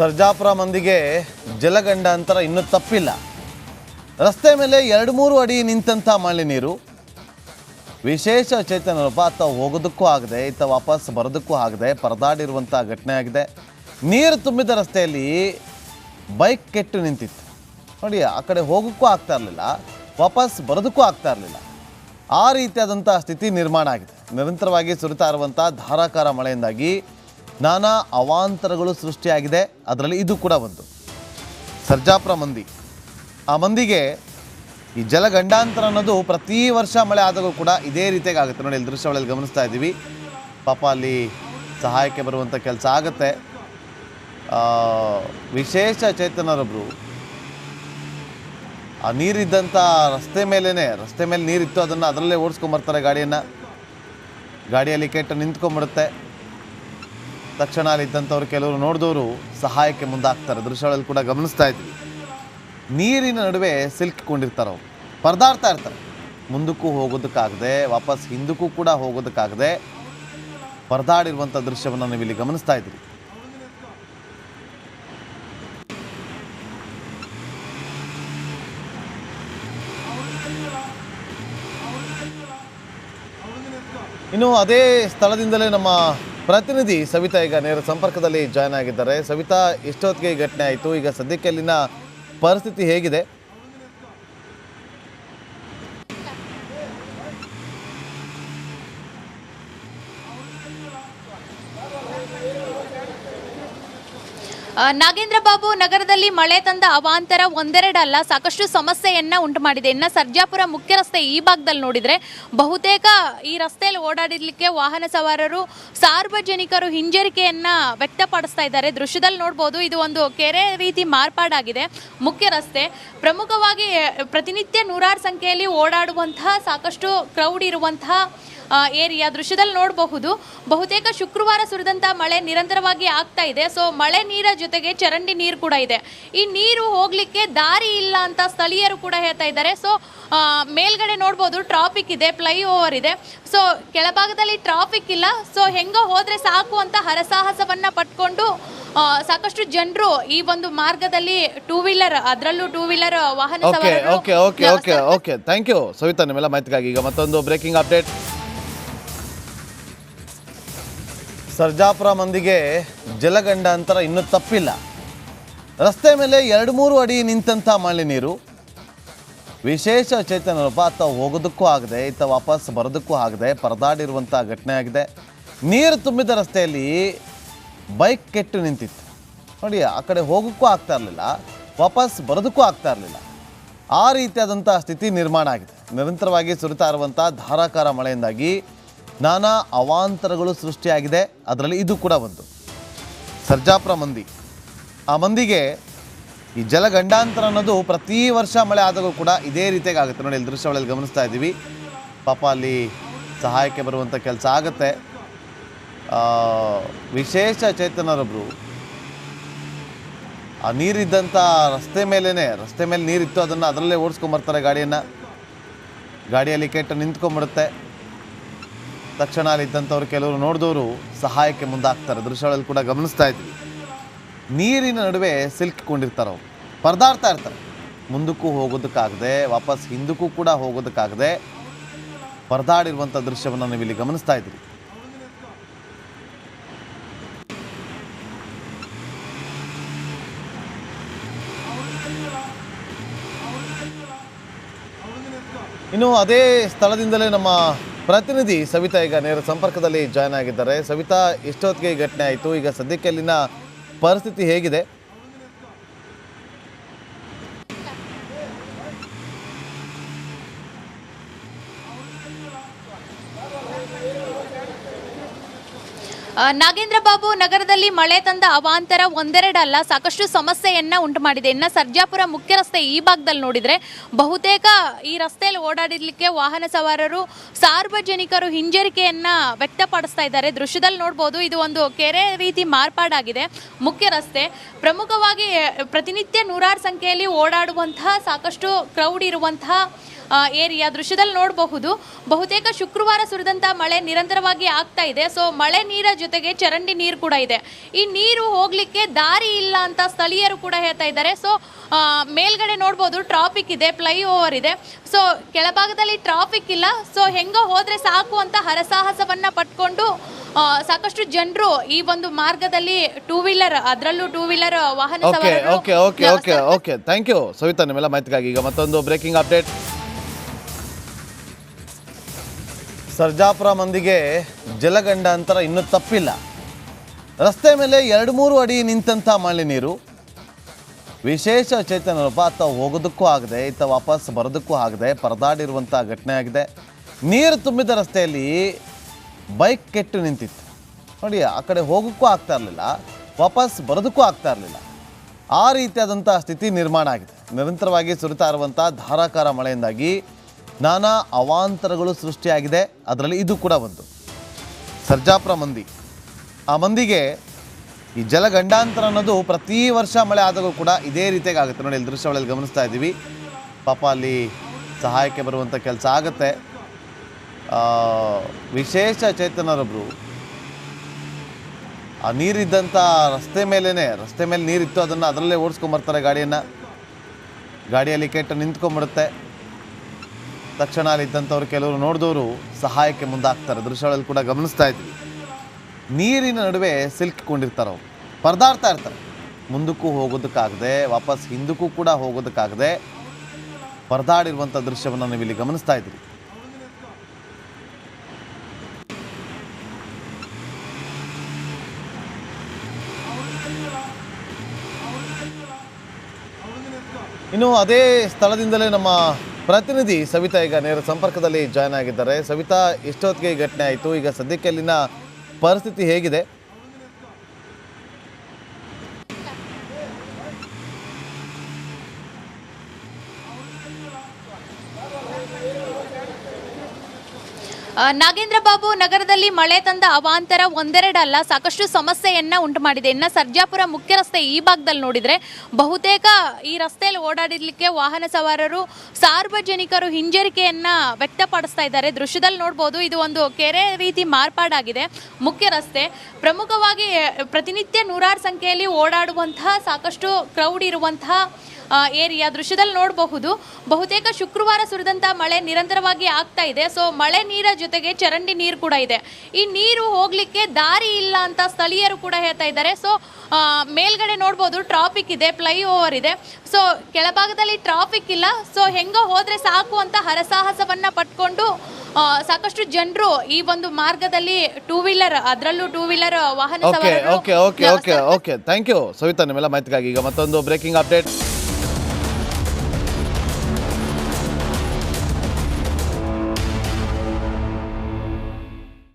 ಸರ್ಜಾಪುರ ಮಂದಿಗೆ ಜಲಗಂಡಾಂತರ ಇನ್ನೂ ತಪ್ಪಿಲ್ಲ. ರಸ್ತೆ ಮೇಲೆ 2-3 ಅಡಿ ನಿಂತಂಥ ಮಳೆ ನೀರು ವಿಶೇಷ ಚೇತನರೂಪ ಅತ್ತ ಹೋಗೋದಕ್ಕೂ ಆಗದೆ ಇತ್ತ ವಾಪಸ್ ಬರೋದಕ್ಕೂ ಆಗದೆ ಪರದಾಡಿರುವಂಥ ಘಟನೆ ಆಗಿದೆ. ನೀರು ತುಂಬಿದ ರಸ್ತೆಯಲ್ಲಿ ಬೈಕ್ ಕೆಟ್ಟು ನಿಂತಿತ್ತು ನೋಡಿ. ಆ ಕಡೆ ಹೋಗೋಕ್ಕೂ ಆಗ್ತಾ ಇರಲಿಲ್ಲ, ವಾಪಸ್ ಬರೋದಕ್ಕೂ ಆಗ್ತಾ ಇರಲಿಲ್ಲ. ಆ ರೀತಿಯಾದಂಥ ಸ್ಥಿತಿ ನಿರ್ಮಾಣ ಆಗಿದೆ. ನಿರಂತರವಾಗಿ ಸುರಿತಾ ಇರುವಂಥ ಧಾರಾಕಾರ ಮಳೆಯಿಂದಾಗಿ ನಾನಾ ಅವಾಂತರಗಳು ಸೃಷ್ಟಿಯಾಗಿದೆ. ಅದರಲ್ಲಿ ಇದು ಕೂಡ ಒಂದು. ಸರ್ಜಾಪುರ ಮಂದಿ, ಆ ಮಂದಿಗೆ ಈ ಜಲಗಂಡಾಂತರ ಅನ್ನೋದು ಪ್ರತಿ ವರ್ಷ ಮಳೆ ಆದಾಗೂ ಕೂಡ ಇದೇ ರೀತಿಯಾಗಿ ಆಗುತ್ತೆ ನೋಡಿ. ಇಲ್ಲಿ ದೃಶ್ಯಗಳಲ್ಲಿ ಗಮನಿಸ್ತಾ ಇದ್ದೀವಿ. ಪಾಪ ಅಲ್ಲಿ ಸಹಾಯಕ್ಕೆ ಬರುವಂಥ ಕೆಲಸ ಆಗುತ್ತೆ. ವಿಶೇಷ ಚೇತನರೊಬ್ಬರು ಆ ನೀರಿದ್ದಂಥ ರಸ್ತೆ ಮೇಲೆ ನೀರಿತ್ತು, ಅದನ್ನು ಅದರಲ್ಲೇ ಓಡಿಸ್ಕೊಂಬರ್ತಾರೆ ಗಾಡಿಯಲ್ಲಿ ಕೆಟ್ಟು ನಿಂತ್ಕೊಂಡ್ಬಿಡುತ್ತೆ. ತಕ್ಷಣ ಅಲ್ಲಿದ್ದಂಥವ್ರು ಕೆಲವರು ನೋಡಿದವರು ಸಹಾಯಕ್ಕೆ ಮುಂದಾಗ್ತಾರೆ. ದೃಶ್ಯಗಳಲ್ಲಿ ಕೂಡ ಗಮನಿಸ್ತಾ ಇದ್ವಿ. ನೀರಿನ ನಡುವೆ ಸಿಲುಕಿಕೊಂಡಿರ್ತಾರೆ, ಅವರು ಪರದಾಡ್ತಾ ಇರ್ತಾರೆ. ಮುಂದಕ್ಕೂ ಹೋಗೋದಕ್ಕಾಗದೆ ವಾಪಸ್ ಹಿಂದಕ್ಕೂ ಕೂಡ ಹೋಗೋದಕ್ಕಾಗದೆ ಪರದಾಡಿರುವಂಥ ದೃಶ್ಯವನ್ನು ನೀವು ಇಲ್ಲಿ ಗಮನಿಸ್ತಾ ಇದ್ದೀರಿ. ಇನ್ನು ಅದೇ ಸ್ಥಳದಿಂದಲೇ ನಮ್ಮ ಪ್ರತಿನಿಧಿ ಸವಿತಾ ಈಗ ನೇರ ಸಂಪರ್ಕದಲ್ಲಿ ಜಾಯ್ನ್ ಆಗಿದ್ದಾರೆ. ಸವಿತಾ, ಎಷ್ಟೊತ್ತಿಗೆ ಈ ಘಟನೆ ಆಯಿತು? ಈಗ ಸದ್ಯಕ್ಕೆ ಅಲ್ಲಿನ ಪರಿಸ್ಥಿತಿ ಹೇಗಿದೆ? ನಾಗೇಂದ್ರ ಬಾಬು, ನಗರದಲ್ಲಿ ಮಳೆ ತಂದ ಅವಾಂತರ ಒಂದೆರಡಲ್ಲ, ಸಾಕಷ್ಟು ಸಮಸ್ಯೆಯನ್ನ ಉಂಟು ಮಾಡಿದೆ. ಇನ್ನು ಸರ್ಜಾಪುರ ಮುಖ್ಯ ರಸ್ತೆ ಈ ಭಾಗದಲ್ಲಿ ನೋಡಿದ್ರೆ ಬಹುತೇಕ ಈ ರಸ್ತೆಯಲ್ಲಿ ಓಡಾಡಲಿಕ್ಕೆ ವಾಹನ ಸವಾರರು, ಸಾರ್ವಜನಿಕರು ಹಿಂಜರಿಕೆಯನ್ನ ವ್ಯಕ್ತಪಡಿಸ್ತಾ ಇದ್ದಾರೆ. ದೃಶ್ಯದಲ್ಲಿ ನೋಡ್ಬೋದು, ಇದು ಒಂದು ಕೆರೆ ರೀತಿ ಮಾರ್ಪಾಡಾಗಿದೆ. ಮುಖ್ಯ ರಸ್ತೆ ಪ್ರಮುಖವಾಗಿ ಪ್ರತಿನಿತ್ಯ ನೂರಾರು ಸಂಖ್ಯೆಯಲ್ಲಿ ಓಡಾಡುವಂತಹ, ಸಾಕಷ್ಟು ಕ್ರೌಡ್ ಇರುವಂತಹ ಏರಿಯಾ. ದೃಶ್ಯದಲ್ಲಿ ನೋಡಬಹುದು, ಬಹುತೇಕ ಶುಕ್ರವಾರ ಸುರಿದಂಥ ಮಳೆ ನಿರಂತರವಾಗಿ ಆಗ್ತಾ ಇದೆ. ಸೊ ಮಳೆ ನೀರ ಜೊತೆಗೆ ಚರಂಡಿ ನೀರು ಕೂಡ ಇದೆ. ಈ ನೀರು ಹೋಗ್ಲಿಕ್ಕೆ ದಾರಿ ಇಲ್ಲ ಅಂತ ಸ್ಥಳೀಯರು ಕೂಡ ಹೇಳ್ತಾ ಇದ್ದಾರೆ. ಸೊ ಮೇಲ್ಗಡೆ ನೋಡ್ಬೋದು, ಟ್ರಾಫಿಕ್ ಇದೆ, ಫ್ಲೈಓವರ್ ಇದೆ. ಸೊ ಕೆಳಭಾಗದಲ್ಲಿ ಟ್ರಾಫಿಕ್ ಇಲ್ಲ. ಸೊ ಹೆಂಗೋ ಹೋದ್ರೆ ಸಾಕು ಅಂತ ಹರಸಾಹಸವನ್ನ ಪಟ್ಕೊಂಡು ಸಾಕಷ್ಟು ಜನರು ಈ ಒಂದು ಮಾರ್ಗದಲ್ಲಿ ಟೂ ವೀಲರ್ ವಾಹನ ಓಕೆ ಥ್ಯಾಂಕ್ ಯು ಸವಿತಾ ನಿಮ್ಮೆಲ್ಲ ಮಾಹಿತಿಗಾಗಿ. ಈಗ ಮತ್ತೊಂದು ಬ್ರೇಕಿಂಗ್ ಅಪ್ಡೇಟ್. ಸರ್ಜಾಪುರ ಮಂದಿಗೆ ಜಲಗಂಡಾಂತರ ಇನ್ನೂ ತಪ್ಪಿಲ್ಲ. ರಸ್ತೆ ಮೇಲೆ 2-3 ಅಡಿ ನಿಂತಂಥ ಮಳೆ ನೀರು ವಿಶೇಷ ಚೇತನರೂಪ ಅತ್ತ ಹೋಗೋದಕ್ಕೂ ಆಗದೆ ಇತ್ತ ವಾಪಸ್ ಬರೋದಕ್ಕೂ ಆಗದೆ ಪರದಾಡಿರುವಂಥ ಘಟನೆ ಆಗಿದೆ. ನೀರು ತುಂಬಿದ ರಸ್ತೆಯಲ್ಲಿ ಬೈಕ್ ಕೆಟ್ಟು ನಿಂತಿತ್ತು ನೋಡಿ. ಆ ಕಡೆ ಹೋಗೋಕ್ಕೂ ಆಗ್ತಾ ಇರಲಿಲ್ಲ, ವಾಪಸ್ ಬರೋದಕ್ಕೂ ಆಗ್ತಾ ಇರಲಿಲ್ಲ. ಆ ರೀತಿಯಾದಂಥ ಸ್ಥಿತಿ ನಿರ್ಮಾಣ ಆಗಿದೆ. ನಿರಂತರವಾಗಿ ಸುರಿತಾ ಇರುವಂಥ ಧಾರಾಕಾರ ಮಳೆಯಿಂದಾಗಿ ನಾನಾ ಅವಾಂತರಗಳು ಸೃಷ್ಟಿಯಾಗಿದೆ. ಅದರಲ್ಲಿ ಇದು ಕೂಡ ಒಂದು. ಸರ್ಜಾಪುರ ಮಂದಿ, ಆ ಮಂದಿಗೆ ಈ ಜಲಗಂಡಾಂತರ ಅನ್ನೋದು ಪ್ರತಿ ವರ್ಷ ಮಳೆ ಆದಾಗೂ ಕೂಡ ಇದೇ ರೀತಿಯಾಗಿ ಆಗುತ್ತೆ ನೋಡಿ. ಇಲ್ಲಿ ದೃಶ್ಯಗಳಲ್ಲಿ ಗಮನಿಸ್ತಾ ಇದ್ದೀವಿ. ಪಾಪ ಅಲ್ಲಿ ಸಹಾಯಕ್ಕೆ ಬರುವಂಥ ಕೆಲಸ ಆಗುತ್ತೆ. ವಿಶೇಷ ಚೇತನರೊಬ್ಬರು ಆ ನೀರಿದ್ದಂಥ ರಸ್ತೆ ಮೇಲೆ ನೀರಿತ್ತು, ಅದನ್ನು ಅದರಲ್ಲೇ ಓಡಿಸ್ಕೊಂಬರ್ತಾರೆ ಗಾಡಿಯಲ್ಲಿ ಕೆಟ್ಟು ನಿಂತ್ಕೊಂಡ್ಬಿಡುತ್ತೆ. ತಕ್ಷಣ ಅಲ್ಲಿದ್ದಂಥವ್ರು ಕೆಲವರು ನೋಡಿದವರು ಸಹಾಯಕ್ಕೆ ಮುಂದಾಗ್ತಾರೆ. ದೃಶ್ಯಗಳಲ್ಲಿ ಕೂಡ ಗಮನಿಸ್ತಾ ಇದ್ವಿ. ನೀರಿನ ನಡುವೆ ಸಿಲುಕಿಕೊಂಡಿರ್ತಾರೆ, ಅವರು ಪರದಾಡ್ತಾ ಇರ್ತಾರೆ. ಮುಂದಕ್ಕೂ ಹೋಗೋದಕ್ಕಾಗದೆ ವಾಪಸ್ ಹಿಂದಕ್ಕೂ ಕೂಡ ಹೋಗೋದಕ್ಕಾಗದೆ ಪರದಾಡಿರುವಂಥ ದೃಶ್ಯವನ್ನು ನೀವು ಇಲ್ಲಿ ಗಮನಿಸ್ತಾ ಇದ್ದೀರಿ. ಇನ್ನು ಅದೇ ಸ್ಥಳದಿಂದಲೇ ನಮ್ಮ ಪ್ರತಿನಿಧಿ ಸವಿತಾ ಈಗ ನೇರ ಸಂಪರ್ಕದಲ್ಲಿ ಜಾಯ್ನ್ ಆಗಿದ್ದಾರೆ. ಸವಿತಾ, ಎಷ್ಟೊತ್ತಿಗೆ ಈ ಘಟನೆ ಆಯಿತು? ಈಗ ಸದ್ಯಕ್ಕೆ ಅಲ್ಲಿನ ಪರಿಸ್ಥಿತಿ ಹೇಗಿದೆ? ನಾಗೇಂದ್ರ ಬಾಬು, ನಗರದಲ್ಲಿ ಮಳೆ ತಂದ ಅವಾಂತರ ಒಂದೆರಡಲ್ಲ, ಸಾಕಷ್ಟು ಸಮಸ್ಯೆಯನ್ನ ಉಂಟು ಮಾಡಿದೆ. ಇನ್ನು ಸರ್ಜಾಪುರ ಮುಖ್ಯ ರಸ್ತೆ ಈ ಭಾಗದಲ್ಲಿ ನೋಡಿದ್ರೆ ಬಹುತೇಕ ಈ ರಸ್ತೆಯಲ್ಲಿ ಓಡಾಡಲಿಕ್ಕೆ ವಾಹನ ಸವಾರರು, ಸಾರ್ವಜನಿಕರು ಹಿಂಜರಿಕೆಯನ್ನ ವ್ಯಕ್ತಪಡಿಸ್ತಾ ಇದ್ದಾರೆ. ದೃಶ್ಯದಲ್ಲಿ ನೋಡ್ಬೋದು, ಇದು ಒಂದು ಕೆರೆ ರೀತಿ ಮಾರ್ಪಾಡಾಗಿದೆ. ಮುಖ್ಯ ರಸ್ತೆ ಪ್ರಮುಖವಾಗಿ ಪ್ರತಿನಿತ್ಯ ನೂರಾರು ಸಂಖ್ಯೆಯಲ್ಲಿ ಓಡಾಡುವಂತಹ, ಸಾಕಷ್ಟು ಕ್ರೌಡ್ ಇರುವಂತಹ ಏರಿಯಾ ದೃಶ್ಯದಲ್ಲಿ ನೋಡಬಹುದು. ಬಹುತೇಕ ಶುಕ್ರವಾರ ಸುರಿದಂಥ ಮಳೆ ನಿರಂತರವಾಗಿ ಆಗ್ತಾ ಇದೆ. ಸೊ ಮಳೆ ನೀರ ಜೊತೆಗೆ ಚರಂಡಿ ನೀರು ಕೂಡ ಇದೆ. ಈ ನೀರು ಹೋಗ್ಲಿಕ್ಕೆ ದಾರಿ ಇಲ್ಲ ಅಂತ ಸ್ಥಳೀಯರು ಕೂಡ ಹೇಳ್ತಾ ಇದ್ದಾರೆ. ಸೊ ಮೇಲ್ಗಡೆ ನೋಡ್ಬೋದು ಟ್ರಾಫಿಕ್ ಇದೆ, ಫ್ಲೈ ಓವರ್ ಇದೆ. ಸೊ ಕೆಳಭಾಗದಲ್ಲಿ ಟ್ರಾಫಿಕ್ ಇಲ್ಲ. ಸೊ ಹೆಂಗೋ ಹೋದ್ರೆ ಸಾಕು ಅಂತ ಹರಸಾಹಸವನ್ನ ಪಟ್ಕೊಂಡು ಸಾಕಷ್ಟು ಜನರು ಈ ಒಂದು ಮಾರ್ಗದಲ್ಲಿ ಟೂ ವೀಲರ್, ಅದರಲ್ಲೂ ಟೂ ವೀಲರ್ ವಾಹನ ಓಕೆ ಥ್ಯಾಂಕ್ ಯು ಸವಿತಾ ನಿಮ್ಮೆಲ್ಲ ಮಾಹಿತಿಗಾಗಿ. ಈಗ ಮತ್ತೊಂದು ಬ್ರೇಕಿಂಗ್ ಅಪ್ಡೇಟ್. ಸರ್ಜಾಪುರ ಮಂದಿಗೆ ಜಲಗಂಡಾಂತರ ಇನ್ನೂ ತಪ್ಪಿಲ್ಲ. ರಸ್ತೆ ಮೇಲೆ 2-3 ಅಡಿ ನಿಂತಂಥ ಮಳೆ ನೀರು ವಿಶೇಷ ಚೇತನರೂಪ ಅತ್ತ ಹೋಗೋದಕ್ಕೂ ಆಗದೆ ಇತ್ತ ವಾಪಸ್ ಬರೋದಕ್ಕೂ ಆಗದೆ ಪರದಾಡಿರುವಂಥ ಘಟನೆ ಆಗಿದೆ. ನೀರು ತುಂಬಿದ ರಸ್ತೆಯಲ್ಲಿ ಬೈಕ್ ಕೆಟ್ಟು ನಿಂತಿತ್ತು ನೋಡಿ. ಆ ಕಡೆ ಹೋಗೋಕ್ಕೂ ಆಗ್ತಾ ಇರಲಿಲ್ಲ, ವಾಪಸ್ ಬರೋದಕ್ಕೂ ಆಗ್ತಾ ಇರಲಿಲ್ಲ. ಆ ರೀತಿಯಾದಂಥ ಸ್ಥಿತಿ ನಿರ್ಮಾಣ ಆಗಿದೆ. ನಿರಂತರವಾಗಿ ಸುರಿತಾ ಇರುವಂಥ ಧಾರಾಕಾರ ಮಳೆಯಿಂದಾಗಿ ನಾನಾ ಅವಾಂತರಗಳು ಸೃಷ್ಟಿಯಾಗಿದೆ. ಅದರಲ್ಲಿ ಇದು ಕೂಡ ಒಂದು. ಸರ್ಜಾಪುರ ಮಂದಿ, ಆ ಮಂದಿಗೆ ಈ ಜಲಗಂಡಾಂತರ ಅನ್ನೋದು ಪ್ರತಿ ವರ್ಷ ಮಳೆ ಆದಾಗೂ ಕೂಡ ಇದೇ ರೀತಿಯಾಗಿ ಆಗುತ್ತೆ ನೋಡಿ. ಇಲ್ಲಿ ದೃಶ್ಯಾವಳಿಯಲ್ಲಿ ಗಮನಿಸ್ತಾ ಇದ್ದೀವಿ. ಪಾಪ ಅಲ್ಲಿ ಸಹಾಯಕ್ಕೆ ಬರುವಂಥ ಕೆಲಸ ಆಗುತ್ತೆ. ವಿಶೇಷ ಚೇತನರೊಬ್ಬರು ಆ ನೀರಿದ್ದಂಥ ರಸ್ತೆ ಮೇಲೆ ನೀರಿತ್ತು, ಅದನ್ನು ಅದರಲ್ಲೇ ಓಡಿಸ್ಕೊಂಬರ್ತಾರೆ ಗಾಡಿಯಲ್ಲಿ ಕೆಟ್ಟು ನಿಂತ್ಕೊಂಡ್ಬಿಡುತ್ತೆ. ತಕ್ಷಣ ಅಲ್ಲಿದ್ದಂಥವ್ರು ಕೆಲವರು ನೋಡಿದವರು ಸಹಾಯಕ್ಕೆ ಮುಂದಾಗ್ತಾರೆ. ದೃಶ್ಯಗಳಲ್ಲಿ ಕೂಡ ಗಮನಿಸ್ತಾ ಇದ್ವಿ. ನೀರಿನ ನಡುವೆ ಸಿಲುಕಿಕೊಂಡಿರ್ತಾರೆ, ಅವರು ಪರದಾಡ್ತಾ ಇರ್ತಾರೆ. ಮುಂದಕ್ಕೂ ಹೋಗೋದಕ್ಕಾಗದೆ ವಾಪಸ್ ಹಿಂದಕ್ಕೂ ಕೂಡ ಹೋಗೋದಕ್ಕಾಗದೆ ಪರದಾಡಿರುವಂಥ ದೃಶ್ಯವನ್ನು ನೀವು ಇಲ್ಲಿ ಗಮನಿಸ್ತಾ ಇದ್ದೀರಿ. ಇನ್ನು ಅದೇ ಸ್ಥಳದಿಂದಲೇ ನಮ್ಮ ಪ್ರತಿನಿಧಿ ಸವಿತಾ ಈಗ ನೇರ ಸಂಪರ್ಕದಲ್ಲಿ ಜಾಯ್ನ್ ಆಗಿದ್ದಾರೆ. ಸವಿತಾ, ಎಷ್ಟೊತ್ತಿಗೆ ಈ ಘಟನೆ ಆಯಿತು? ಈಗ ಸದ್ಯಕ್ಕೆ ಅಲ್ಲಿನ ಪರಿಸ್ಥಿತಿ ಹೇಗಿದೆ? ನಾಗೇಂದ್ರ ಬಾಬು, ನಗರದಲ್ಲಿ ಮಳೆ ತಂದ ಅವಾಂತರ ಒಂದೆರಡಲ್ಲ, ಸಾಕಷ್ಟು ಸಮಸ್ಯೆಯನ್ನ ಉಂಟು ಮಾಡಿದೆ. ಇನ್ನು ಸರ್ಜಾಪುರ ಮುಖ್ಯ ರಸ್ತೆ ಈ ಭಾಗದಲ್ಲಿ ನೋಡಿದ್ರೆ ಬಹುತೇಕ ಈ ರಸ್ತೆಯಲ್ಲಿ ಓಡಾಡಲಿಕ್ಕೆ ವಾಹನ ಸವಾರರು, ಸಾರ್ವಜನಿಕರು ಹಿಂಜರಿಕೆಯನ್ನ ವ್ಯಕ್ತಪಡಿಸ್ತಾ ಇದ್ದಾರೆ. ದೃಶ್ಯದಲ್ಲಿ ನೋಡ್ಬೋದು, ಇದು ಒಂದು ಕೆರೆ ರೀತಿ ಮಾರ್ಪಾಡಾಗಿದೆ. ಮುಖ್ಯ ರಸ್ತೆ ಪ್ರಮುಖವಾಗಿ ಪ್ರತಿನಿತ್ಯ ನೂರಾರು ಸಂಖ್ಯೆಯಲ್ಲಿ ಓಡಾಡುವಂತಹ, ಸಾಕಷ್ಟು ಕ್ರೌಡ್ ಇರುವಂತಹ ಏರಿಯಾ ದೃಶ್ಯದಲ್ಲಿ ನೋಡಬಹುದು. ಬಹುತೇಕ ಶುಕ್ರವಾರ ಸುರಿದಂಥ ಮಳೆ ನಿರಂತರವಾಗಿ ಆಗ್ತಾ ಇದೆ. ಸೊ ಮಳೆ ನೀರ ಜೊತೆಗೆ ಚರಂಡಿ ನೀರು ಕೂಡ ಇದೆ. ಈ ನೀರು ಹೋಗ್ಲಿಕ್ಕೆ ದಾರಿ ಇಲ್ಲ ಅಂತ ಸ್ಥಳೀಯರು ಕೂಡ ಹೇಳ್ತಾ ಇದ್ದಾರೆ. ಸೊ ಮೇಲ್ಗಡೆ ನೋಡ್ಬೋದು ಟ್ರಾಫಿಕ್ ಇದೆ, ಫ್ಲೈ ಓವರ್ ಇದೆ. ಸೊ ಕೆಳಭಾಗದಲ್ಲಿ ಟ್ರಾಫಿಕ್ ಇಲ್ಲ. ಸೊ ಹೆಂಗೋ ಹೋದ್ರೆ ಸಾಕು ಅಂತ ಹರಸಾಹಸವನ್ನ ಪಟ್ಕೊಂಡು ಸಾಕಷ್ಟು ಜನರು ಈ ಒಂದು ಮಾರ್ಗದಲ್ಲಿ ಟೂ ವೀಲರ್, ಅದರಲ್ಲೂ ಟೂ ವೀಲರ್ ವಾಹನ ಓಕೆ ಥ್ಯಾಂಕ್ ಯು ಸವಿತಾ ನಿಮ್ಮೆಲ್ಲ ಮಾಹಿತಿಗಾಗಿ. ಈಗ ಮತ್ತೊಂದು ಬ್ರೇಕಿಂಗ್ ಅಪ್ಡೇಟ್.